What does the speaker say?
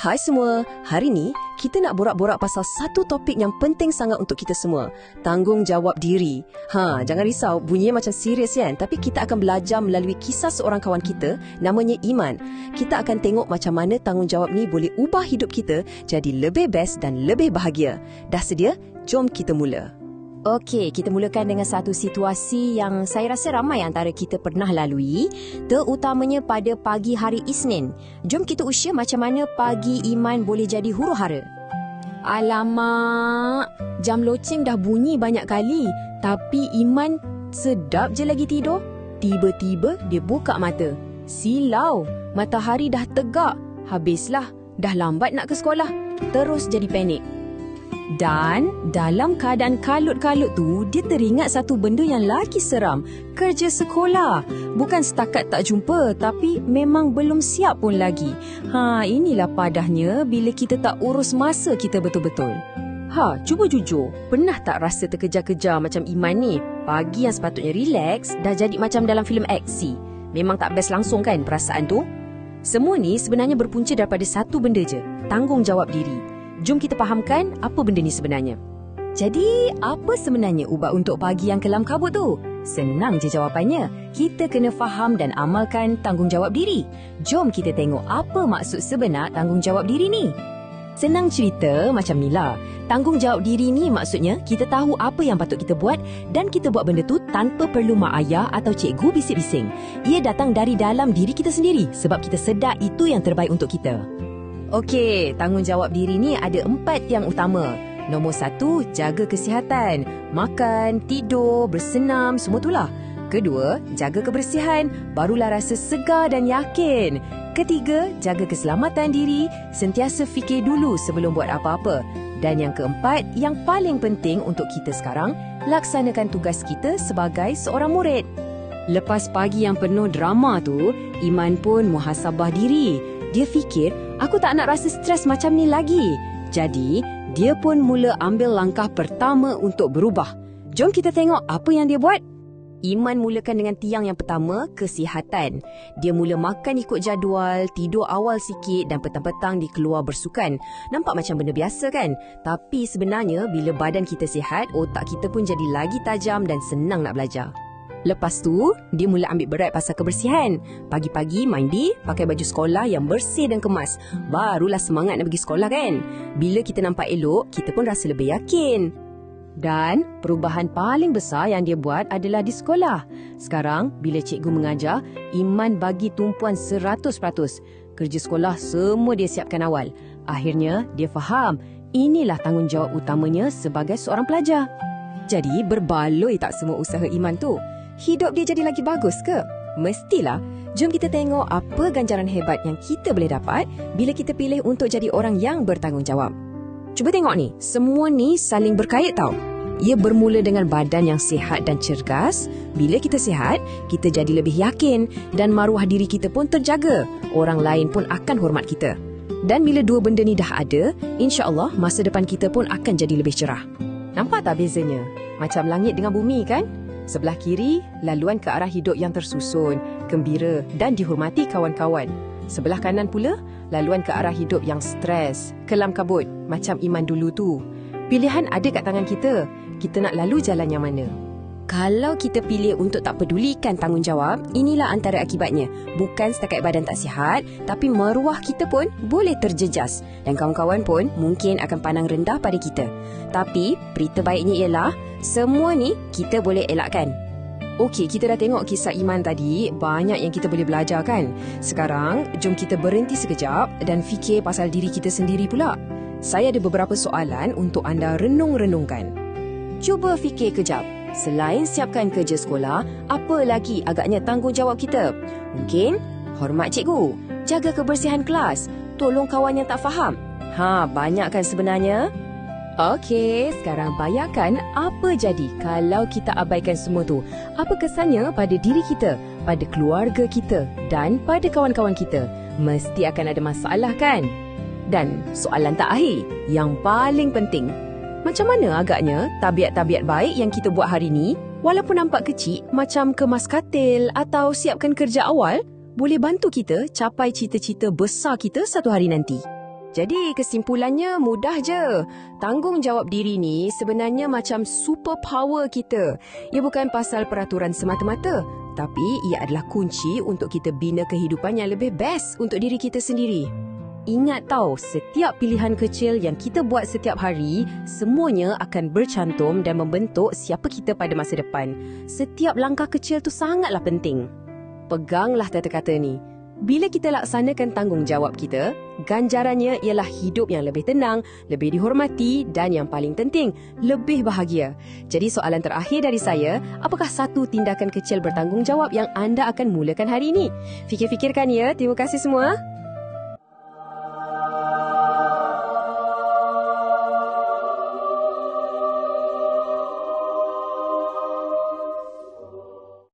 Hai semua, hari ni kita nak borak-borak pasal satu topik yang penting sangat untuk kita semua. Tanggungjawab diri. Jangan risau, bunyinya macam serius kan? Tapi kita akan belajar melalui kisah seorang kawan kita, namanya Iman. Kita akan tengok macam mana tanggungjawab ni boleh ubah hidup kita jadi lebih best dan lebih bahagia. Dah sedia? Jom kita mula. Okey, kita mulakan dengan satu situasi yang saya rasa ramai antara kita pernah lalui, terutamanya pada pagi hari Isnin. Jom kita usia macam mana pagi Iman boleh jadi huru-hara. Alamak, jam loceng dah bunyi banyak kali, tapi Iman sedap je lagi tidur. Tiba-tiba dia buka mata. Silau, matahari dah tegak. Habislah, dah lambat nak ke sekolah. Terus jadi panik. Dan dalam keadaan kalut-kalut tu, dia teringat satu benda yang lagi seram. Kerja sekolah. Bukan setakat tak jumpa, tapi memang belum siap pun lagi. Inilah padahnya bila kita tak urus masa kita betul-betul. Cuba jujur, pernah tak rasa terkejar-kejar macam Iman ni? Pagi yang sepatutnya relax, dah jadi macam dalam filem aksi. Memang tak best langsung kan perasaan tu? Semua ni sebenarnya berpunca daripada satu benda je, tanggungjawab diri. Jom kita fahamkan apa benda ni sebenarnya. Jadi, apa sebenarnya ubat untuk pagi yang kelam kabut tu? Senang je jawapannya. Kita kena faham dan amalkan tanggungjawab diri. Jom kita tengok apa maksud sebenar tanggungjawab diri ni. Senang cerita macam Mila. Tanggungjawab diri ni maksudnya kita tahu apa yang patut kita buat dan kita buat benda tu tanpa perlu mak ayah atau cikgu bising-bising. Ia datang dari dalam diri kita sendiri sebab kita sedar itu yang terbaik untuk kita. Okey, tanggungjawab diri ni ada 4 yang utama. Nombor 1, jaga kesihatan. Makan, tidur, bersenam, semua itulah. Kedua, jaga kebersihan. Barulah rasa segar dan yakin. Ketiga, jaga keselamatan diri. Sentiasa fikir dulu sebelum buat apa-apa. Dan yang keempat, yang paling penting untuk kita sekarang, laksanakan tugas kita sebagai seorang murid. Lepas pagi yang penuh drama tu, Iman pun muhasabah diri. Dia fikir, aku tak nak rasa stres macam ni lagi. Jadi, dia pun mula ambil langkah pertama untuk berubah. Jom kita tengok apa yang dia buat. Iman mulakan dengan tiang yang pertama, kesihatan. Dia mula makan ikut jadual, tidur awal sikit dan petang-petang dia keluar bersukan. Nampak macam benda biasa kan? Tapi sebenarnya bila badan kita sihat, otak kita pun jadi lagi tajam dan senang nak belajar. Lepas tu, dia mula ambil berat pasal kebersihan. Pagi-pagi mandi, pakai baju sekolah yang bersih dan kemas. Barulah semangat nak pergi sekolah kan? Bila kita nampak elok, kita pun rasa lebih yakin. Dan perubahan paling besar yang dia buat adalah di sekolah. Sekarang, bila cikgu mengajar, Iman bagi tumpuan 100%. Kerja sekolah semua dia siapkan awal. Akhirnya, dia faham inilah tanggungjawab utamanya sebagai seorang pelajar. Jadi, berbaloi tak semua usaha Iman tu? Hidup dia jadi lagi bagus ke? Mestilah. Jom kita tengok apa ganjaran hebat yang kita boleh dapat bila kita pilih untuk jadi orang yang bertanggungjawab. Cuba tengok ni, semua ni saling berkait tau. Ia bermula dengan badan yang sihat dan cergas. Bila kita sihat, kita jadi lebih yakin dan maruah diri kita pun terjaga. Orang lain pun akan hormat kita. Dan bila dua benda ni dah ada, insya-Allah masa depan kita pun akan jadi lebih cerah. Nampak tak bezanya? Macam langit dengan bumi kan? Sebelah kiri, laluan ke arah hidup yang tersusun, gembira dan dihormati kawan-kawan. Sebelah kanan pula, laluan ke arah hidup yang stres, kelam kabut, macam Iman dulu tu. Pilihan ada kat tangan kita. Kita nak lalu jalan yang mana? Kalau kita pilih untuk tak pedulikan tanggungjawab, inilah antara akibatnya. Bukan setakat badan tak sihat, tapi maruah kita pun boleh terjejas. Dan kawan-kawan pun mungkin akan pandang rendah pada kita. Tapi, berita baiknya ialah, semua ni kita boleh elakkan. Okey, kita dah tengok kisah Iman tadi. Banyak yang kita boleh belajar kan? Sekarang, jom kita berhenti sekejap dan fikir pasal diri kita sendiri pula. Saya ada beberapa soalan untuk anda renung-renungkan. Cuba fikir kejap. Selain siapkan kerja sekolah, apa lagi agaknya tanggungjawab kita? Mungkin hormat cikgu, jaga kebersihan kelas, tolong kawan yang tak faham. Banyak kan sebenarnya? Okey, sekarang bayangkan apa jadi kalau kita abaikan semua tu. Apa kesannya pada diri kita, pada keluarga kita dan pada kawan-kawan kita? Mesti akan ada masalah kan? Dan soalan tak akhir, yang paling penting, macam mana agaknya tabiat-tabiat baik yang kita buat hari ni, walaupun nampak kecil macam kemas katil atau siapkan kerja awal, boleh bantu kita capai cita-cita besar kita satu hari nanti. Jadi kesimpulannya mudah je. Tanggungjawab diri ni sebenarnya macam superpower kita. Ia bukan pasal peraturan semata-mata, tapi ia adalah kunci untuk kita bina kehidupan yang lebih best untuk diri kita sendiri. Ingat tau, setiap pilihan kecil yang kita buat setiap hari, semuanya akan bercantum dan membentuk siapa kita pada masa depan. Setiap langkah kecil tu sangatlah penting. Peganglah kata-kata ni. Bila kita laksanakan tanggungjawab kita, ganjarannya ialah hidup yang lebih tenang, lebih dihormati dan yang paling penting, lebih bahagia. Jadi soalan terakhir dari saya, apakah satu tindakan kecil bertanggungjawab yang anda akan mulakan hari ini? Fikir-fikirkan ya. Terima kasih semua.